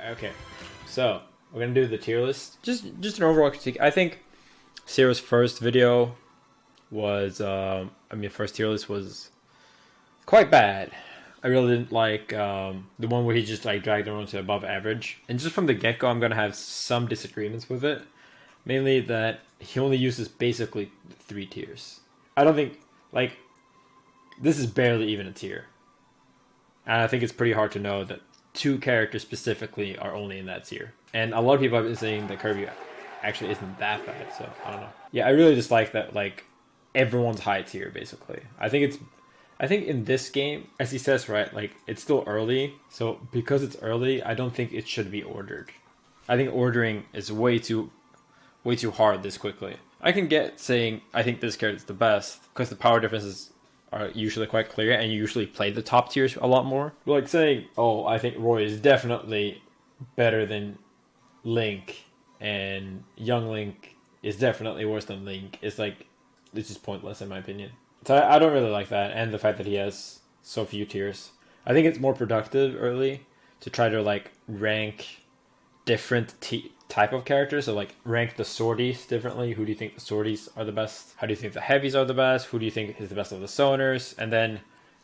Okay, so we're gonna do the tier list. Just an overall critique. I think Zero's first video was, first tier list was quite bad. I really didn't like the one where he just like dragged everyone to above average. And just from the get go, I'm gonna have some disagreements with it. Mainly that he only uses basically 3 tiers. I don't think like this is barely even a tier. And I think it's pretty hard to know that 2 characters specifically are only in that tier. And a lot of people have been saying that Kirby actually isn't that bad, so I don't know. Yeah, I really just like that like everyone's high tier basically. I think in this game, as he says, right, like it's still early, so because it's early, I don't think it should be ordered. I think ordering is way too hard this quickly. I can get saying I think this character is the best because the power differences are usually quite clear and you usually play the top tiers a lot more. Like saying, oh, I think Roy is definitely better than Link and young Link is definitely worse than Link. It's just pointless in my opinion. So I don't really like that, and the fact that he has so few tiers. I think it's more productive early to try to like rank different type of characters. So like rank the sorties differently. Who do you think the sorties are the best? How do you think the heavies are the best? Who do you think is the best of the zoners? And then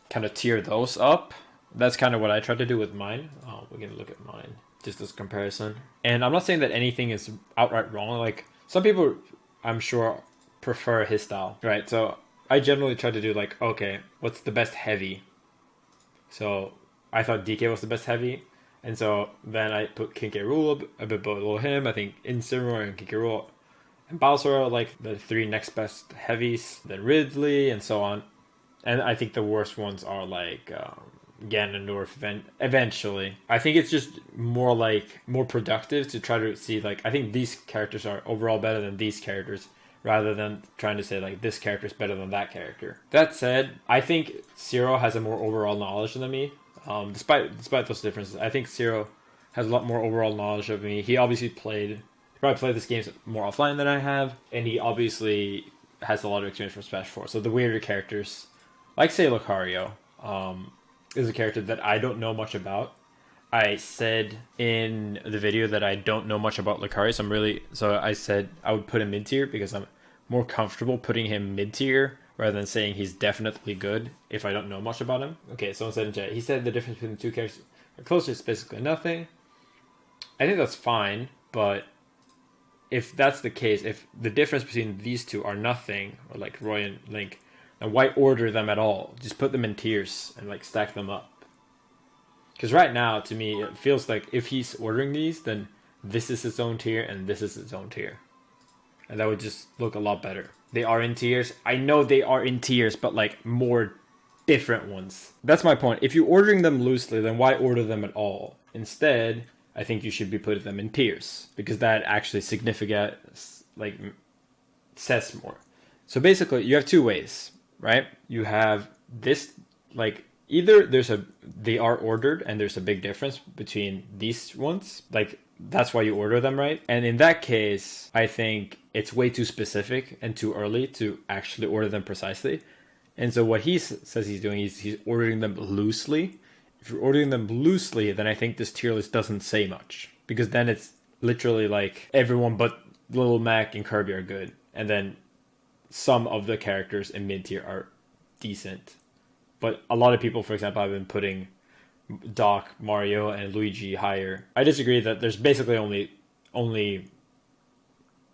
kind of tier those up. That's kind of what I tried to do with mine. Oh, we're gonna look at mine. Just as comparison. And I'm not saying that anything is outright wrong. Like some people, I'm sure, prefer his style, right? So I generally try to do like, okay, what's the best heavy? So I thought DK was the best heavy. And so then I put King K. Rool a bit below him. I think Incineroar and King K. Rool and Bowser are like the 3 next best heavies. Then Ridley and so on. And I think the worst ones are like Ganondorf eventually. I think it's just more productive to try to see like, I think these characters are overall better than these characters, rather than trying to say like this character is better than that character. That said, I think Zero has a more overall knowledge than me. Despite those differences, I think Zero has a lot more overall knowledge of me. He probably played this game more offline than I have, and he obviously has a lot of experience from Smash 4. So the weirder characters, like say Lucario, is a character that I don't know much about. I said in the video that I don't know much about Lucario, so I said I would put him mid-tier because I'm more comfortable putting him mid-tier rather than saying he's definitely good if I don't know much about him. Okay, someone said in chat, he said the difference between the 2 characters are closer, it's basically nothing. I think that's fine, but if that's the case, if the difference between these 2 are nothing, or like Roy and Link, then why order them at all? Just put them in tiers and like stack them up. Because right now, to me, it feels like if he's ordering these, then this is his own tier and this is his own tier. And that would just look a lot better. They are in tiers. I know they are in tiers, but like more different ones. That's my point. If you're ordering them loosely, then why order them at all? Instead, I think you should be putting them in tiers. Because that actually says more. So basically, you have 2 ways, right? You have this, like, either they are ordered and there's a big difference between these ones. Like, that's why you order them, right? And in that case, I think it's way too specific and too early to actually order them precisely. And so what he says he's doing is he's ordering them loosely. If you're ordering them loosely, then I think this tier list doesn't say much. Because then it's literally like everyone but Little Mac and Kirby are good. And then some of the characters in mid-tier are decent. But a lot of people, for example, have been putting Doc, Mario, and Luigi higher. I disagree that there's basically only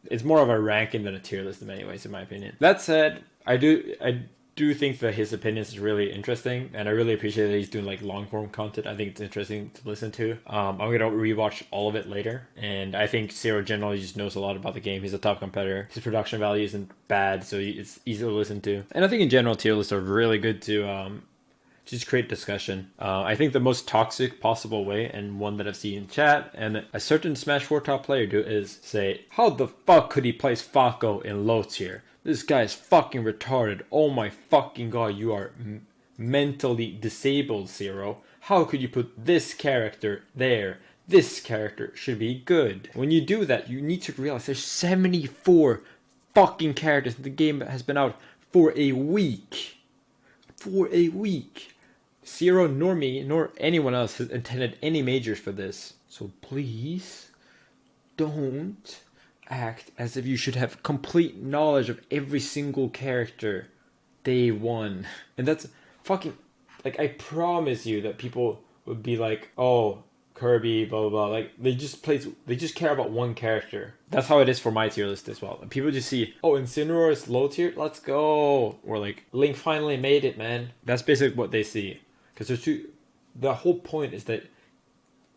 it's more of a ranking than a tier list in many ways, in my opinion. That said, I do think that his opinions is really interesting, and I really appreciate that he's doing like long form content. I think it's interesting to listen to. I'm gonna rewatch all of it later, and I think Zero generally just knows a lot about the game. He's a top competitor. His production value isn't bad, so it's easy to listen to. And I think in general, tier lists are really good to just create discussion. I think the most toxic possible way, and one that I've seen in chat, and a certain Smash 4 top player do, is say, how the fuck could he place Falco in low tier? This guy is fucking retarded. Oh my fucking god, you are mentally disabled, Zero. How could you put this character there? This character should be good. When you do that, you need to realize there's 74 fucking characters. The game has been out for a week. For a week. Zero nor me, nor anyone else has attended any majors for this. So please don't act as if you should have complete knowledge of every single character day one. And that's fucking, like, I promise you that people would be like, oh, Kirby, blah blah blah. Like they just care about one character. That's how it is for my tier list as well. People just see, oh, Incineroar is low tier, let's go, or like Link finally made it, man. That's basically what they see. Because there's two. The whole point is that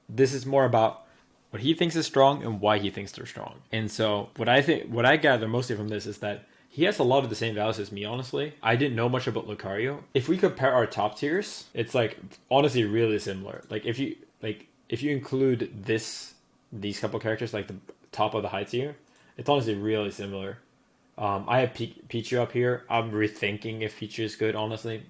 this is more about what he thinks is strong and why he thinks they're strong. And so what I gather mostly from this is that he has a lot of the same values as me, honestly. I didn't know much about Lucario. If we compare our top tiers, it's like honestly really similar. Like if you include these couple characters, like the top of the high tier, it's honestly really similar. I have Pichu up here. I'm rethinking if Pichu is good, honestly.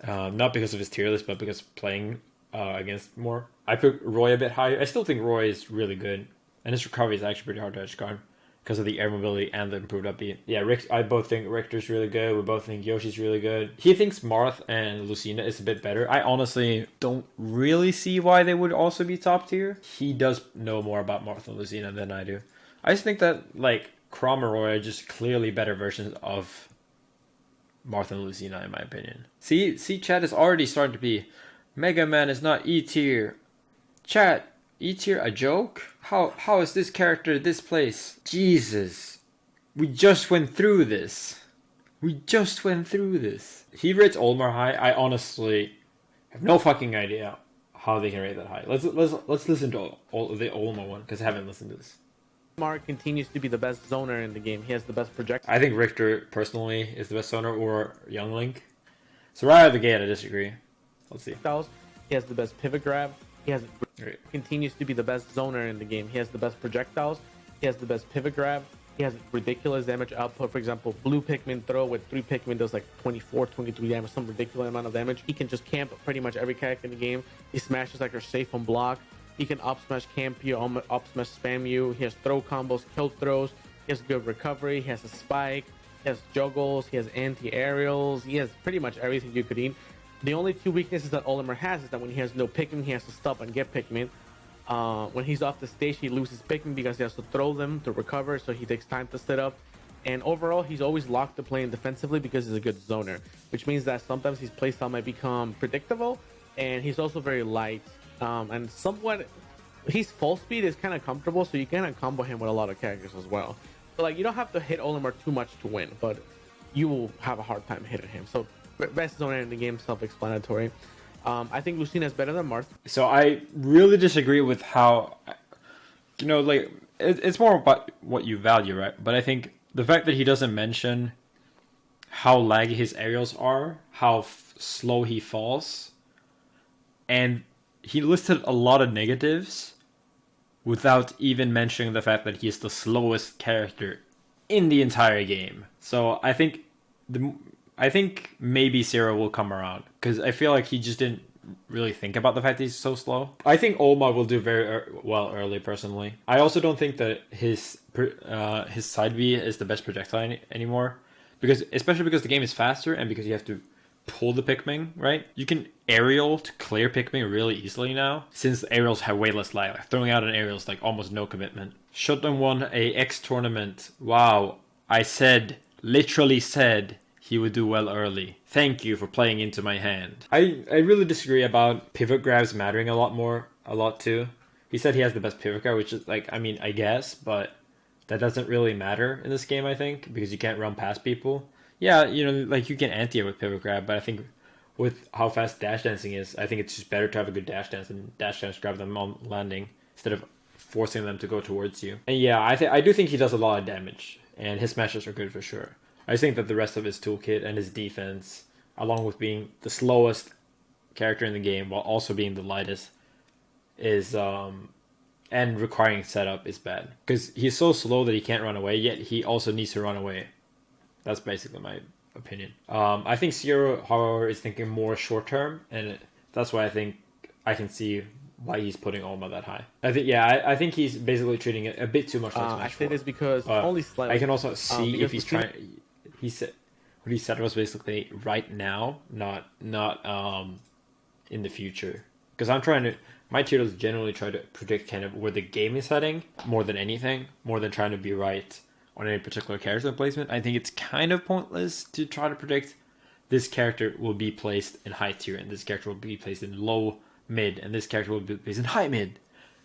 Not because of his tier list, but because playing against more. I put Roy a bit higher. I still think Roy is really good, and his recovery is actually pretty hard to edge guard because of the air mobility and the improved up beat. Yeah, I both think Richter's really good. We both think Yoshi's really good. He thinks Marth and Lucina is a bit better. I honestly don't really see why they would also be top tier. He does know more about Marth and Lucina than I do. I just think that like Chrom and Roy are just clearly better versions of Marth and Lucina, in my opinion. See, chat is already starting to be, Mega Man is not E tier. Chat, E tier a joke? How is this character this place? Jesus. We just went through this. He rates Olimar high. I honestly have no fucking idea how they can rate that high. Let's listen to all the Olimar one, because I haven't listened to this. Olimar continues to be the best zoner in the game. He has the best projectile. I think Richter personally is the best zoner, or Young Link. So right out of the gate, I disagree. Let's see. He has the best pivot grab. Continues to be the best zoner in the game. He has the best projectiles. He has the best pivot grab. He has ridiculous damage output. For example, blue Pikmin throw with 3 Pikmin does like 24, 23 damage, some ridiculous amount of damage. He can just camp pretty much every character in the game. He smashes like you're safe on block. He can up smash camp you, up smash spam you. He has throw combos, kill throws. He has good recovery. He has a spike. He has juggles. He has anti-aerials. He has pretty much everything you could need. The only 2 weaknesses that Olimar has is that when he has no Pikmin, he has to stop and get Pikmin. When he's off the stage, he loses Pikmin because he has to throw them to recover, so he takes time to set up. And overall, he's always locked to playing defensively because he's a good zoner, which means that sometimes his playstyle might become predictable, and he's also very light. And somewhat, his full speed is kind of comfortable, so you can combo him with a lot of characters as well. So like, you don't have to hit Olimar too much to win, but you will have a hard time hitting him. So best zoner in the game, self-explanatory. I think Lucina is better than Marth. So I really disagree with how, like, it's more about what you value, right? But I think the fact that he doesn't mention how laggy his aerials are, how slow he falls, and he listed a lot of negatives without even mentioning the fact that he is the slowest character in the entire game. So I think maybe Zero will come around, because I feel like he just didn't really think about the fact that he's so slow. I think Olimar will do very well early, personally. I also don't think that his side B is the best projectile anymore, especially because the game is faster and because you have to pull the Pikmin, right? You can aerial to clear Pikmin really easily now, since the aerials have way less lag. Like, throwing out an aerial is like almost no commitment. Shoten won a X tournament. Wow, I literally said he would do well early. Thank you for playing into my hand. I really disagree about pivot grabs mattering a lot too. He said he has the best pivot grab, which is like, I mean, I guess, but that doesn't really matter in this game, I think, because you can't run past people. Yeah, like you can anti-air with pivot grab, but I think with how fast dash dancing is, I think it's just better to have a good dash dance and dash dance grab them on landing instead of forcing them to go towards you. And yeah, I do think he does a lot of damage, and his smashes are good for sure. I just think that the rest of his toolkit and his defense, along with being the slowest character in the game while also being the lightest, is and requiring setup is bad. Because he's so slow that he can't run away, yet he also needs to run away. That's basically my opinion. I think Zero, however, is thinking more short term, and that's why I think I can see why he's putting Olimar that high. I think he's basically treating it a bit too much like Smash 4. I say this because only slightly. I can also see if he's trying. He said what he said was basically right now, not in the future. Because I'm trying to my tier lists generally try to predict kind of where the game is heading more than anything, more than trying to be right on any particular character placement. I think it's kind of pointless to try to predict this character will be placed in high tier, and this character will be placed in low mid, and this character will be placed in high mid,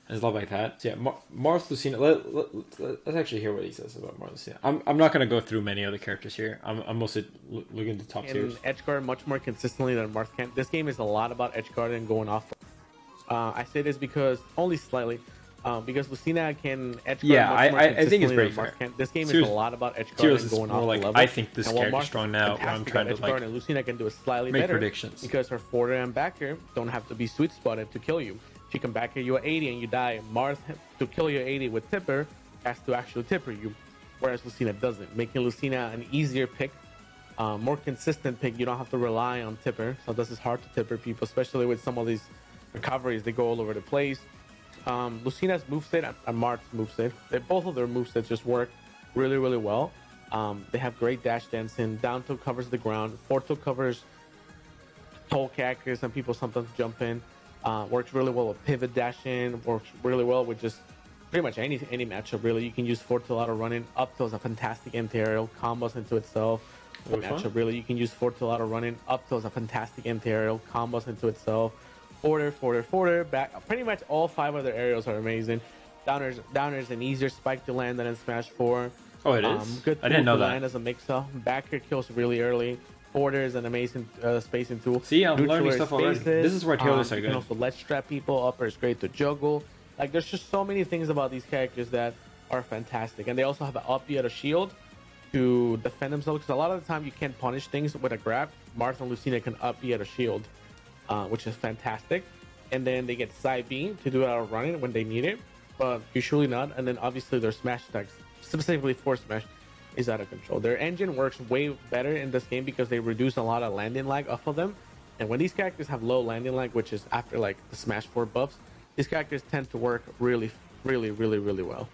and stuff like that. So yeah, Mars Lucina. Let's actually hear what he says about Mars Lucina. I'm not gonna go through many other characters here. I'm mostly looking at the top tiers. Edge guard much more consistently than Marth can. This game is a lot about edge guard and going off. I say this because only slightly. Because Lucina can edge guard much more I think it's consistently very than fair. Marth can. This game is a lot about edge guard Tierlists and is going more off like, the level. I think this And while character's Marth strong is now. I'm fantastic trying at to edge guard, like and Lucina can do it slightly make better predictions because her forwarder and backer don't have to be sweet spotted to kill you. She can backer you at 80 and you die. Marth, to kill you at 80 with tipper, has to actually tipper you, whereas Lucina doesn't, making Lucina an easier pick, more consistent pick. You don't have to rely on tipper, so this is hard to tipper people, especially with some of these recoveries. They go all over the place. Lucina's moveset and Marth's moveset, both of their movesets just work really, really well. They have great dash dancing. Down tilt covers the ground. Forward tilt covers toe cactus, and people sometimes jump in. Works really well with pivot dashing. Works really well with just pretty much any matchup. Really, you can use forward tilt auto running. Up tilt is a fantastic anti-aerial, combos into itself. Matchup really, you can use forward tilt auto running. Up tilt is a fantastic anti-aerial, combos into itself. Forwarder, back. Pretty much all 5 of their aerials are amazing. Downers an easier spike to land than in Smash 4. Oh, it is. Good I didn't know that. Land as a mix-up. Backer kills really early. Forwarder is an amazing spacing tool. See, I'm learning stuff already. This is where tier lists are You good. can also ledge trap people. Upper is great to juggle. Like, there's just so many things about these characters that are fantastic. And they also have an up B at a shield to defend themselves, because a lot of the time you can't punish things with a grab. Marth and Lucina can up B at a shield, which is fantastic. And then they get side B to do it out of running when they need it, but usually not. And then obviously their smash attacks, specifically for smash, is out of control. Their engine works way better in this game because they reduce a lot of landing lag off of them. And when these characters have low landing lag, which is after like the Smash 4 buffs, these characters tend to work really, really, really, really well.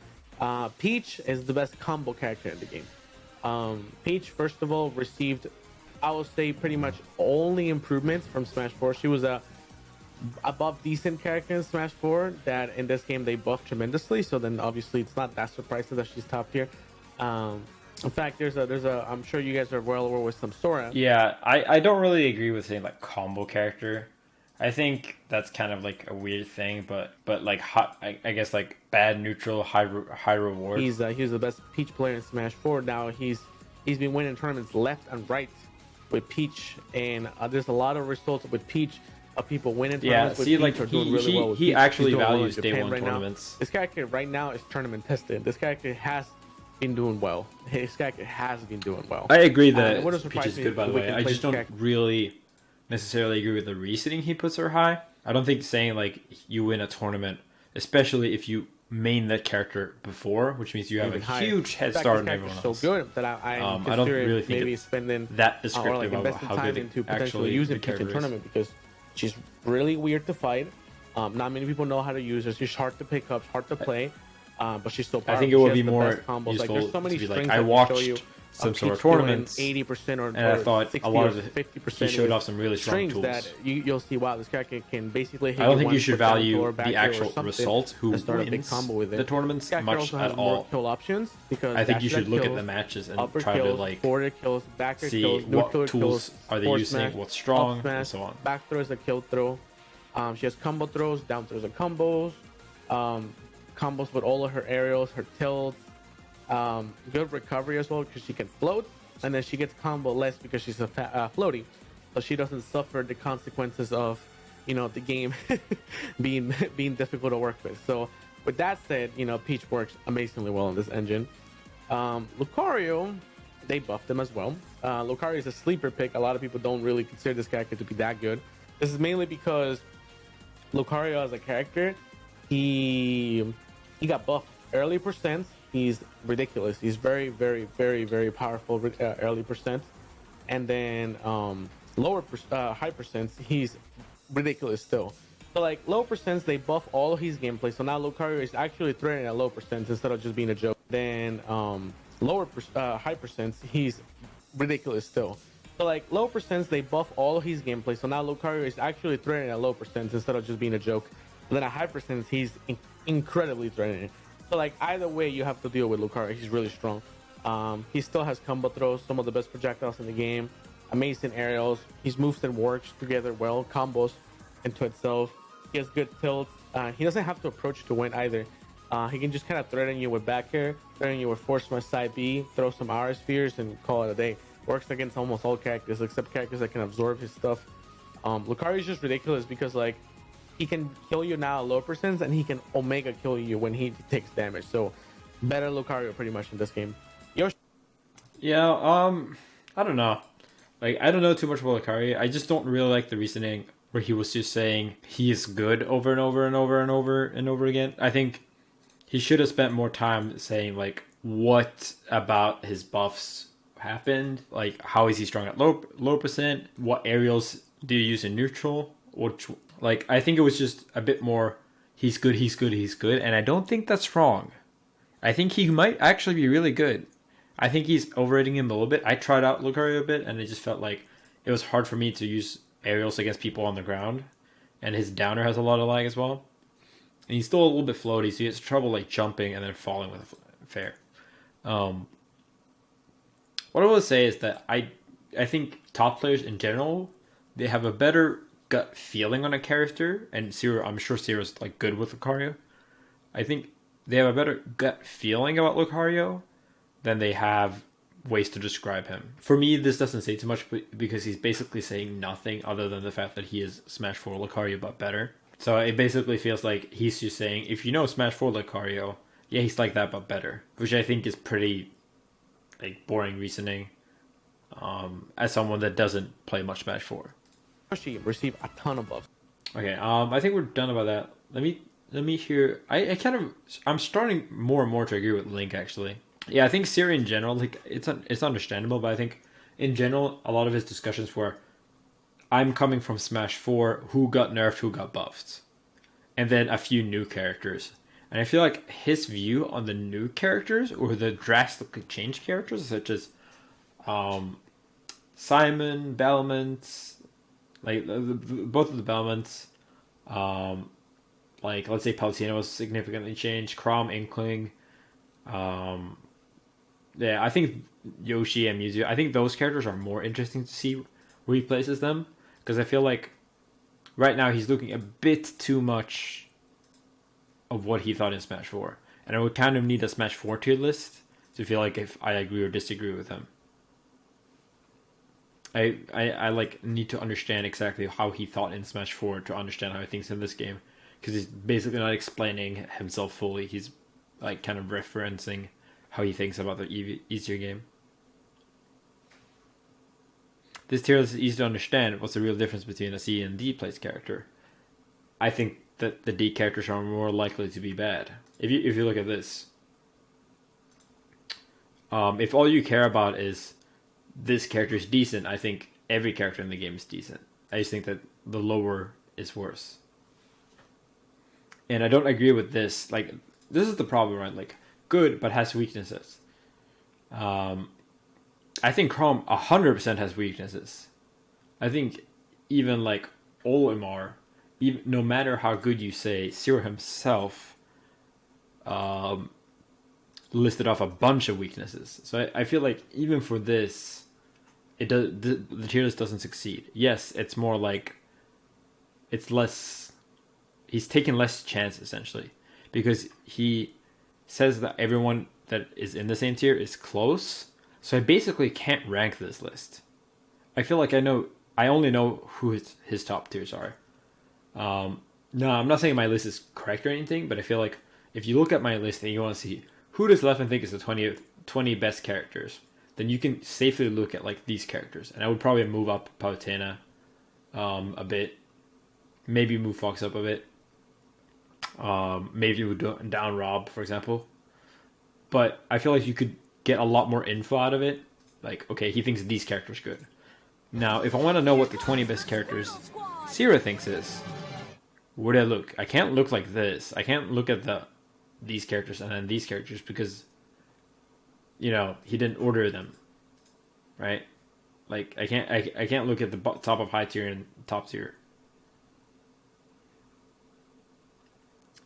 Peach is the best combo character in the game. Peach, first of all, received, I will say, pretty much only improvements from Smash 4. She was a above decent character in Smash 4 that in this game they buffed tremendously. So then obviously it's not that surprising that she's top tier. In fact, there's a I'm sure you guys are well aware with some Sora. Yeah, I don't really agree with saying like combo character. I think that's kind of like a weird thing, but like hot, I guess like bad neutral, high reward. He's the best Peach player in Smash 4. Now he's been winning tournaments left and right with Peach, and there's a lot of results with Peach of people winning tournaments with Peach or doing really well with Peach. He actually doing values well day Japan one right tournaments. Now. This character right now is tournament tested. This character has been doing well. His character has been doing well. I agree that Peach is me good, by the way. I just don't really necessarily agree with the reasoning he puts her high. I don't think saying like you win a tournament, especially if you main that character before, which means you have a huge head start on everyone else. So good that I don't really think maybe it's spending that descriptive or like of investing how time good into actually potentially using the Peach in character is. tournament, because she's really weird to fight. Not many people know how to use her. She's hard to pick up, hard to play, but she's so powerful. I think it would be more useful like, there's so many to be strings like, I that watched show you some sort of tournaments, 80% or and I thought 60 a lot or of it, 50% he showed off some really strong strings tools. that you'll see. Wow, this character can basically hit I don't think one you should foot down value or back the air or actual something result, who and start a big wins combo with it. the tournaments, This character much also at has more all. kill options, because I think dash you should attack look at kills, the matches and upper try kills, to like forward kills, backer see kills, what neutral tools kills, are they forward using, smash, what's strong, up smash, and so on. Back throw is a kill throw. She has combo throws, down throws, and combos. Combos with all of her aerials, her tilts. Good recovery as well, because she can float, and then she gets combo less because she's a floaty, so she doesn't suffer the consequences of the game being difficult to work with. So with that said, Peach works amazingly well in this engine. Lucario, they buffed him as well. Lucario is a sleeper pick. A lot of people don't really consider this character to be that good. This is mainly because Lucario as a character, he got buffed early percents. He's ridiculous. He's very, very, very, very powerful early percent, and then high percents, he's ridiculous still. So like low percents, they buff all of his gameplay. So now Lucario is actually threatening at low percents instead of just being a joke. Then high percents, he's ridiculous still. So like low percents, they buff all of his gameplay. So now Lucario is actually threatening at low percents instead of just being a joke. But then at hyper sense, he's incredibly threatening. So like either way, you have to deal with Lucario. He's really strong. He still has combo throws, some of the best projectiles in the game, amazing aerials. His moveset works together well, combos into itself. He has good tilts. He doesn't have to approach to win either. He can just kind of threaten you with back air, threaten you with force smash side B, throw some aura spheres, and call it a day. Works against almost all characters except characters that can absorb his stuff. Lucario is just ridiculous because like he can kill you now at low percents, and he can omega kill you when he takes damage. So better Lucario pretty much in this game. Yoshi. Yeah, I don't know. Like, I don't know too much about Lucario. I just don't really like the reasoning where he was just saying he is good over and over and over and over and over again. I think he should have spent more time saying, like, what about his buffs happened? Like, how is he strong at low percent? What aerials do you use in neutral? Which, like, I think it was just a bit more, he's good, he's good, he's good. And I don't think that's wrong. I think he might actually be really good. I think he's overrating him a little bit. I tried out Lucario a bit, and it just felt like it was hard for me to use aerials against people on the ground. And his downer has a lot of lag as well. And he's still a little bit floaty, so he has trouble like jumping and then falling with a fair. What I will say is that I think top players in general, they have a better gut feeling on a character, and Zero, I'm sure Zero's like good with Lucario. I think they have a better gut feeling about Lucario than they have ways to describe him. For me, this doesn't say too much because he's basically saying nothing other than the fact that he is Smash 4 Lucario but better. So it basically feels like he's just saying, if you know Smash 4 Lucario, yeah, he's like that but better, which I think is pretty like boring reasoning as someone that doesn't play much Smash 4. Yoshi receive a ton of buffs. Okay, I think we're done about that. Let me hear. I'm starting more and more to agree with Link actually. Yeah, I think Siri in general, like it's understandable, but I think in general a lot of his discussions were, I'm coming from Smash 4, who got nerfed, who got buffed, and then a few new characters. And I feel like his view on the new characters or the drastically changed characters, such as Simon, Belmont, like both of the Belmonts, like let's say Palutena was significantly changed, Chrom, Inkling, yeah, I think Yoshi and Mewtwo, I think those characters are more interesting to see where he places them, because I feel like right now he's looking a bit too much of what he thought in Smash 4. And I would kind of need a Smash 4 tier list to feel like if I agree or disagree with him. I like need to understand exactly how he thought in Smash 4 to understand how he thinks in this game. Because he's basically not explaining himself fully. He's like kind of referencing how he thinks about the easier game. This tier list is easy to understand. What's the real difference between a C and D place character? I think that the D characters are more likely to be bad. If you look at this, if all you care about is this character is decent, I think every character in the game is decent. I just think that the lower is worse. And I don't agree with this. Like, this is the problem, right? Like, good, but has weaknesses. I think Chrom 100% has weaknesses. I think even like Olimar, even, no matter how good you say, Zero himself listed off a bunch of weaknesses. So I feel like even for this, the tier list doesn't succeed. Yes, it's more like it's less. He's taking less chance essentially because he says that everyone that is in the same tier is close. So I basically can't rank this list. I feel like I only know who his top tiers are. No, I'm not saying my list is correct or anything, but I feel like if you look at my list and you want to see who does Leffen think is the 20 best characters, then you can safely look at like these characters. And I would probably move up Palutena a bit. Maybe move Fox up a bit. Maybe move down Rob, for example. But I feel like you could get a lot more info out of it. Like, okay, he thinks these characters good. Now, if I want to know what the 20 best characters Sierra thinks is, where do I look? I can't look like this. I can't look at these characters and then these characters because, you know, he didn't order them, right? Like, I can't look at the top of high tier and top tier.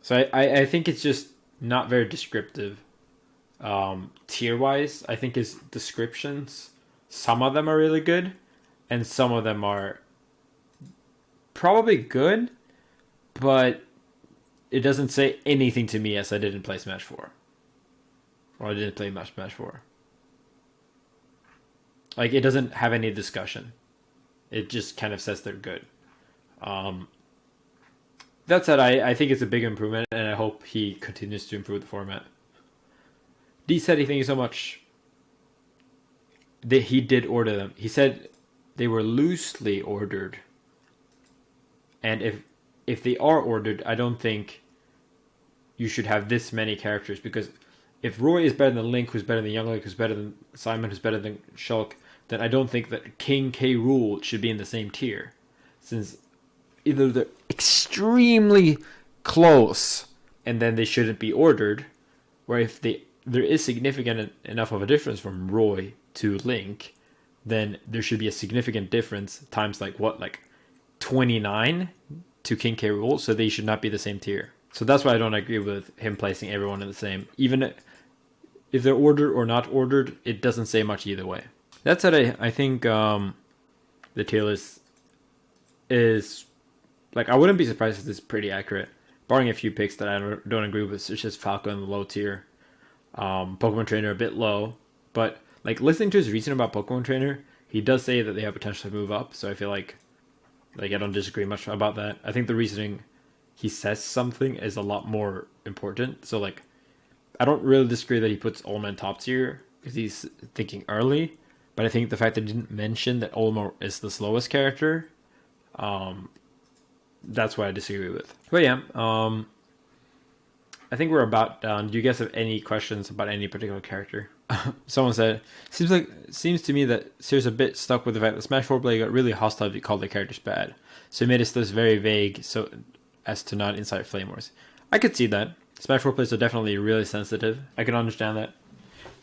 So I think it's just not very descriptive. Tier wise, I think his descriptions, some of them are really good, and some of them are probably good, but it doesn't say anything to me as I didn't play Smash 4. Or I didn't play much Smash 4. Like, it doesn't have any discussion. It just kind of says they're good. That said, I think it's a big improvement, and I hope he continues to improve the format. D said, thank you so much. He did order them. He said they were loosely ordered. And if they are ordered, I don't think you should have this many characters, because if Roy is better than Link, who's better than Young Link, who's better than Simon, who's better than Shulk, then I don't think that King K. Rool should be in the same tier, since either they're extremely close and then they shouldn't be ordered, or if there is significant enough of a difference from Roy to Link, then there should be a significant difference times like 29 to King K. Rool, so they should not be the same tier. So that's why I don't agree with him placing everyone in the same. Even if they're ordered or not ordered, it doesn't say much either way. That said, I think the tier list is, like, I wouldn't be surprised if it's pretty accurate, barring a few picks that I don't agree with, such as Falco in the low tier, Pokemon Trainer a bit low, but like listening to his reasoning about Pokemon Trainer, he does say that they have potential to move up, so I feel like I don't disagree much about that. I think the reasoning he says something is a lot more important, so like I don't really disagree that he puts Olimar in top tier because he's thinking early, but I think the fact that he didn't mention that Olimar is the slowest character, that's what I disagree with. But yeah, I think we're about done. Do you guys have any questions about any particular character? Someone said, seems to me that Sears a bit stuck with the fact that Smash 4 player got really hostile if you called the characters bad. So he made his list very vague so as to not incite flame wars. I could see that. Smash 4 players are definitely really sensitive. I can understand that.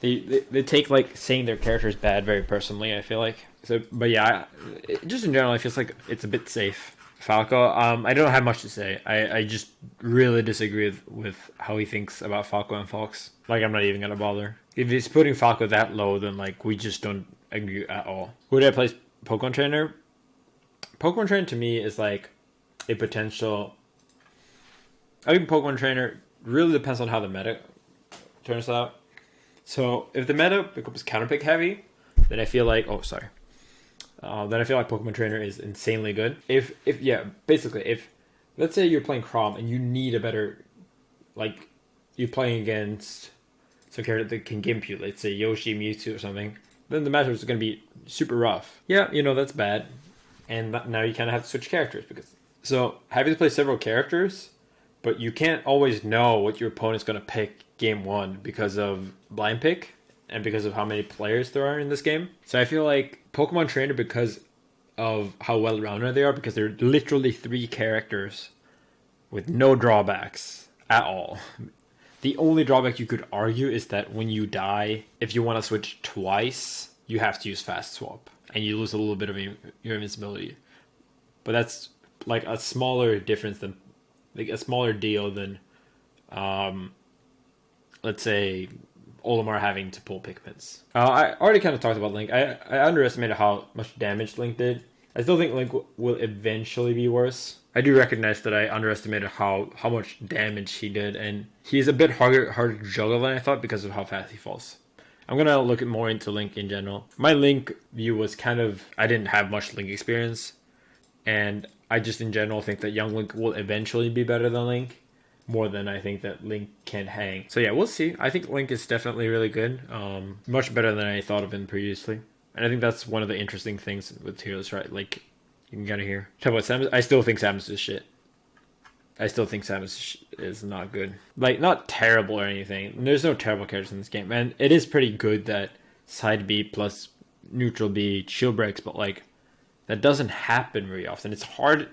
They take like saying their characters bad very personally, I feel like. So, but yeah, just in general, I feel like it's a bit safe. Falco, I don't have much to say. I just really disagree with how he thinks about Falco and Fox. Like, I'm not even gonna bother. If he's putting Falco that low, then like we just don't agree at all. Who did I place Pokemon Trainer? Pokemon Trainer to me is like a potential. I think Pokemon Trainer really depends on how the meta turns out. So if the meta becomes counterpick heavy, then I feel like then I feel like Pokemon Trainer is insanely good. If let's say you're playing Chrom and you need a better, like, you're playing against some character that can gimp you, let's say Yoshi, Mewtwo or something, then the matchup is going to be super rough. Yeah, that's bad. And now you kind of have to switch characters so having to play several characters, but you can't always know what your opponent's going to pick game one because of blind pick and because of how many players there are in this game. So I feel like Pokemon Trainer, because of how well-rounded they are, because they're literally 3 characters with no drawbacks at all. The only drawback you could argue is that when you die, if you want to switch twice, you have to use Fast Swap, and you lose a little bit of your invincibility. But that's like a smaller difference than, like a smaller deal than, let's say, Olimar having to pull Pikmins. I already kind of talked about Link. I underestimated how much damage Link did. I still think Link will eventually be worse. I do recognize that I underestimated how much damage he did, and he's a bit harder to juggle than I thought because of how fast he falls. I'm going to look more into Link in general. My Link view was I didn't have much Link experience, and I just in general think that Young Link will eventually be better than Link, more than I think that Link can hang. So yeah, we'll see. I think Link is definitely really good. Much better than I thought of him previously. And I think that's one of the interesting things with Tierlists, right? Like, you can kind of hear. Talk about Samus. I still think Samus is shit. I still think Samus is not good. Like, not terrible or anything. There's no terrible characters in this game. And it is pretty good that side B plus neutral B shield breaks, but like, that doesn't happen very often. It's hard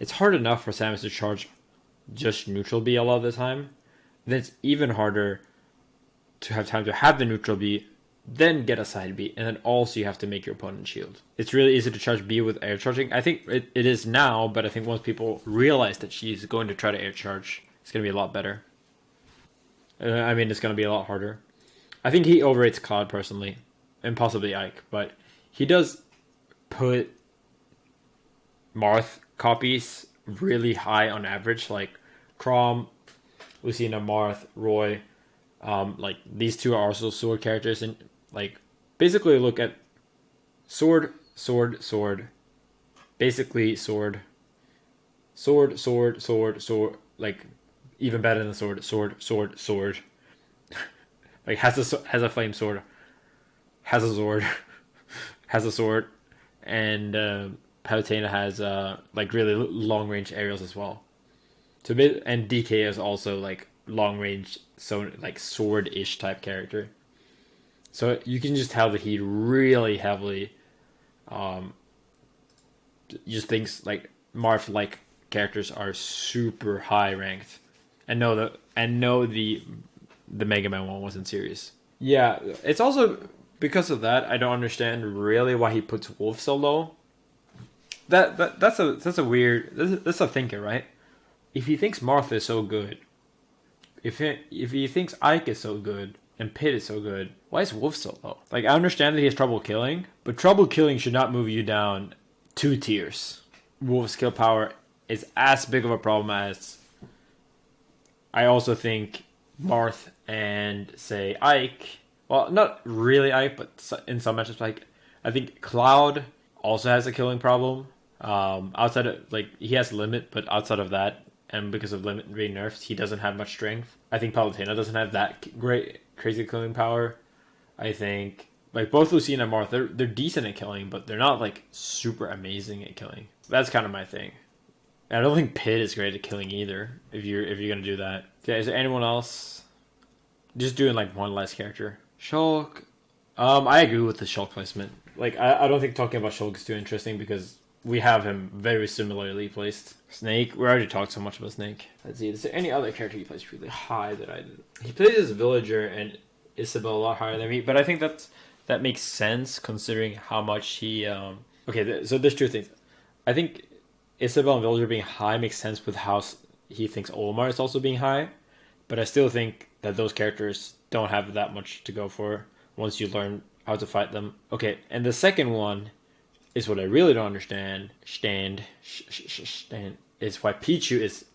enough for Samus to charge just neutral B a lot of the time. Then it's even harder to have time to have the neutral B, then get a side B, and then also you have to make your opponent shield. It's really easy to charge B with air charging. I think it is now, but I think once people realize that she's going to try to air charge it's gonna be a lot better. I mean, it's gonna be a lot harder. I think he overrates Cloud personally, and possibly Ike, but he does put Marth copies really high on average. Like Chrom, Lucina, Marth, Roy, like these two are also sword characters, and like basically look at sword, sword, sword, basically sword, sword, sword, sword, sword, like even better than the sword, sword, sword, sword. Like has a flame sword, has a sword, has a sword, and Palutena has like really long range aerials as well. So and DK is also like long range, so like sword ish type character. So you can just tell that he really heavily just thinks like Marth like characters are super high ranked, and know the Mega Man one wasn't serious. Yeah, it's also because of that I don't understand really why he puts Wolf so low. That's a weird that's a thinker, right? If he thinks Martha is so good, if he thinks Ike is so good and Pit is so good, why is Wolf so low? Like I understand that he has trouble killing, but trouble killing should not move you down 2 tiers. Wolf's kill power is as big of a problem as I also think Marth and say Ike. Well, not really Ike, but in some matchups, like I think Cloud also has a killing problem. Outside of like he has limit, but outside of that, and because of limit being nerfed, he doesn't have much strength. I think Palutena doesn't have that great crazy killing power. I think like both Lucina and Marth, they're decent at killing, but they're not like super amazing at killing. That's kind of my thing. I don't think Pit is great at killing either. If you're gonna do that, okay. Is there anyone else? Just doing like one less character. Shulk. I agree with the Shulk placement. Like I don't think talking about Shulk is too interesting because we have him very similarly placed. Snake. We already talked so much about Snake. Let's see. Is there any other character he plays really high that I didn't? He plays as Villager and Isabel a lot higher than me, but I think that makes sense considering how much he. Okay, so there's two things. I think Isabel and Villager being high makes sense with how he thinks Olimar is also being high, but I still think that those characters don't have that much to go for once you learn how to fight them. Okay, and the second one is what I really don't understand. Is why Pichu is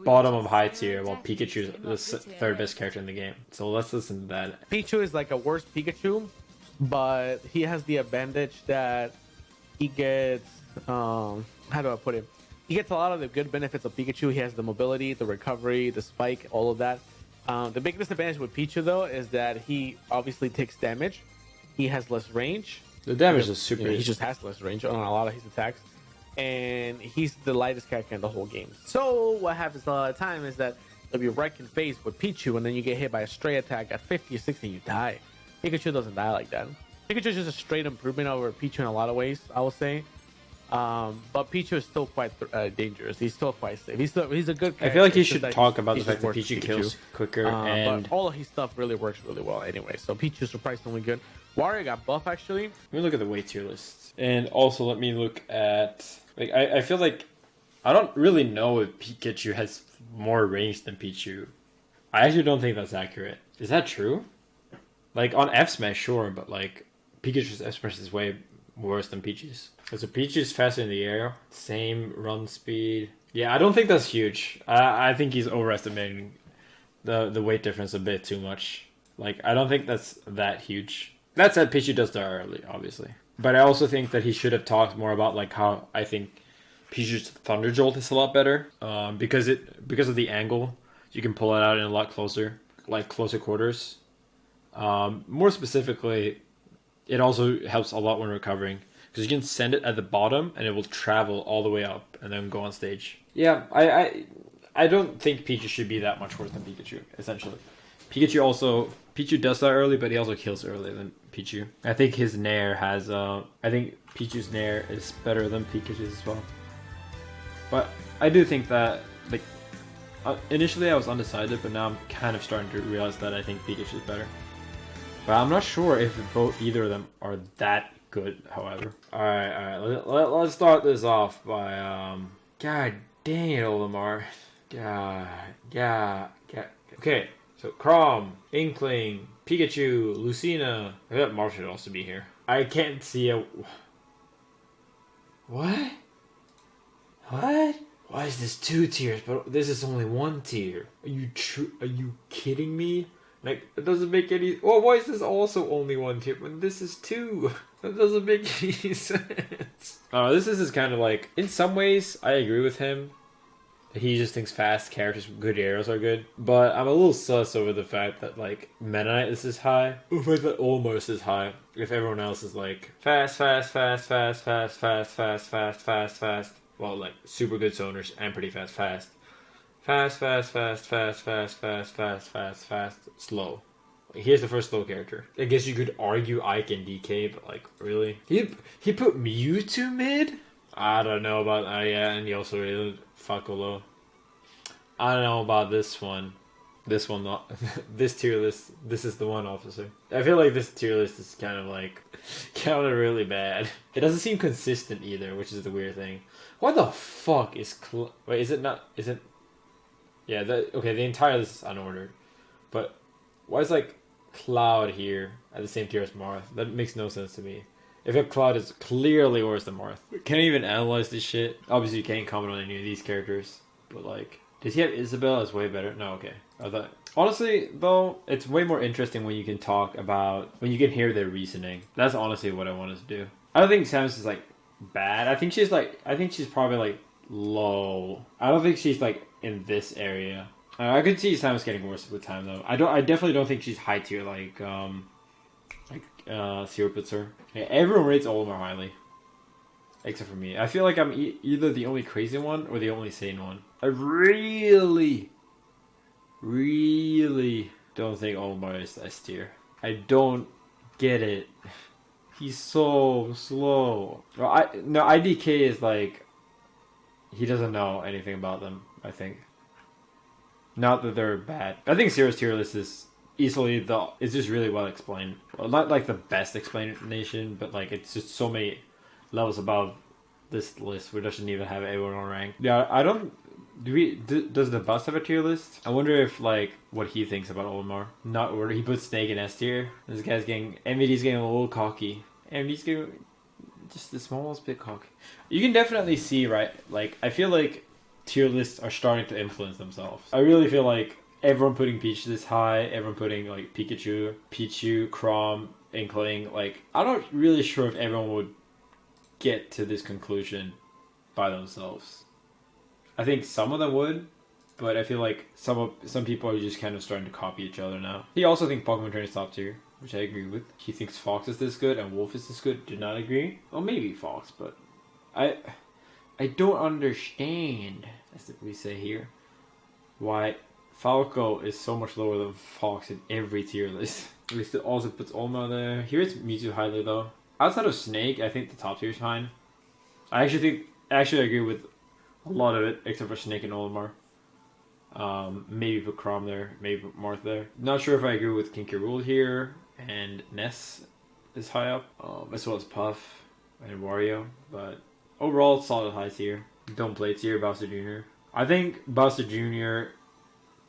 bottom of high tier while Pikachu is the third best character in the game. So let's listen to that. Pichu is like a worse Pikachu, but he has the advantage that he gets how do I put it? He gets a lot of the good benefits of Pikachu. He has the mobility, the recovery, the spike, all of that. The big disadvantage with Pichu though is that he obviously takes damage. He has less range. The damage is super. He just has less range on a lot of his attacks, and he's the lightest character in the whole game. So what happens a lot of the time is that you'll be wrecked in phase with Pichu, and then you get hit by a stray attack at 50 or 60, and you die. Pikachu doesn't die like that. Pikachu is just a straight improvement over Pichu in a lot of ways, I will say. But Pichu is still quite dangerous. He's still quite safe. He's a good character. I feel like he should talk about the fact that Pichu kills quicker, and but all of his stuff really works really well anyway. So Pichu is surprisingly good. Wario got buff actually. Let me look at the weight tier list, and also let me look at like I feel like I don't really know if Pikachu has more range than Pichu. I actually don't think that's accurate. Is that true? Like on F Smash, sure, but like Pikachu's F Smash is way worse than Pichu's. So Pichu's faster in the air, same run speed. Yeah, I don't think that's huge. I think he's overestimating the weight difference a bit too much. Like I don't think that's that huge. That said, Pichu does die early, obviously. But I also think that he should have talked more about like how I think Pichu's Thunder Jolt is a lot better. Because of the angle, you can pull it out in a lot closer quarters. More specifically, it also helps a lot when recovering because you can send it at the bottom and it will travel all the way up and then go on stage. Yeah, I don't think Pichu should be that much worse than Pikachu. Essentially, Pichu does die early, but he also kills earlier than Pichu. I think his Nair has. I think Pichu's Nair is better than Pikachu's as well. But I do think that like initially I was undecided, but now I'm kind of starting to realize that I think Pikachu's better. But I'm not sure if either of them are that good, however. Alright. Let's start this off by... God dang it, Olimar. Yeah. Okay, so Crom, Inkling, Pikachu, Lucina. I bet Marth should also be here. I can't see a... What? What? Why is this 2 tiers, but this is only 1 tier? Are you kidding me? Like, it doesn't make any... Well, why is this also only 1 tier when this is 2? That doesn't make any sense. This is kind of like... In some ways, I agree with him. He just thinks fast characters with good arrows are good. But I'm a little sus over the fact that, like, Meta Knight is this high. Or the fact that almost is high. If everyone else is, like, fast. Well, like, super good zoners and pretty fast. Fast. Slow. Like, here's the first slow character. I guess you could argue Ike and DK, but, like, really? He put Mewtwo mid? I don't know about... yeah, and he also rated Fakolo. I don't know about this one. This one, not... this tier list, this is the one, officer. I feel like this tier list is kind of, like... kind of really bad. It doesn't seem consistent either, which is the weird thing. What the fuck is... Wait, is it not... Is it... Yeah, okay, the entire list is unordered. But why is, like, Cloud here at the same tier as Marth? That makes no sense to me. If a Cloud is clearly worse than Marth. Can't even analyze this shit. Obviously, you can't comment on any of these characters. But, like... Does he have Isabelle as way better? No, okay. I thought... Honestly, though, it's way more interesting when you can talk about... When you can hear their reasoning. That's honestly what I wanted to do. I don't think Samus is, like, bad. I think she's probably, like, low. I don't think she's, like, in this area. I could see Samus getting worse with time, though. I definitely don't think she's high tier, like Sierra puts her. Yeah, everyone rates Olimar highly. Except for me. I feel like I'm either the only crazy one or the only sane one. I really don't think Olimar is S tier. I don't get it. He's so slow. Well, IDK is like... He doesn't know anything about them, I think. Not that they're bad. I think Sierra's tier list is easily it's just really well explained. Well, not like the best explanation, but like it's just so many levels above this list. We doesn't even have everyone on rank. Yeah, I don't. Does the bus have a tier list? I wonder if like what he thinks about Olimar. Not order. He puts Snake in S tier. This guy's getting MVD's getting a little cocky. MVD's getting just the smallest bit cocky. You can definitely see, right? Like I feel like tier lists are starting to influence themselves. I really feel like everyone putting Peach this high, everyone putting like Pichu, Crom, Inkling, like I'm not really sure if everyone would get to this conclusion by themselves. I think some of them would, but I feel like some people are just kind of starting to copy each other now. He also thinks Pokemon Trainer is top tier, which I agree with. He thinks Fox is this good and Wolf is this good. Do not agree. Well, maybe Fox, but I don't understand, as we say here, why Falco is so much lower than Fox in every tier list. At least it also puts Olma there. Here's Mewtwo highly though. Outside of Snake, I think the top tier is fine. I actually agree with a lot of it, except for Snake and Olimar. Maybe put Crom there, maybe put Marth there. Not sure if I agree with Kinky Rule here, and Ness is high up, as well as Puff and Wario, but overall solid high tier. Don't play tier, Bowser Jr. I think Bowser Jr.,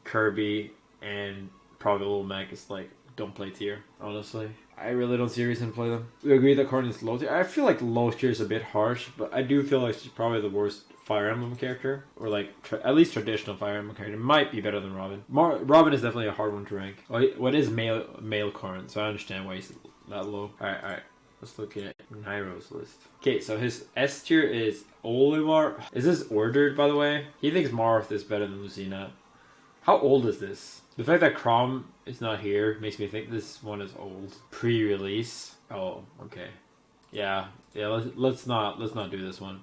Kirby, and probably Little Mac is like, don't play tier, honestly. I really don't see a reason to play them. We agree that Corrin is low tier. I feel like low tier is a bit harsh, but I do feel like she's probably the worst Fire Emblem character, or like at least traditional Fire Emblem character. Might be better than Robin. Robin is definitely a hard one to rank. What is male Corrin? So I understand why he's that low. Alright. Let's look at Nairo's list. Okay, so his S tier is Olimar. Is this ordered, by the way? He thinks Marth is better than Lucina. How old is this? The fact that Crom is not here makes me think this one is old. Pre-release. Oh, okay. Yeah. Let's not do this one.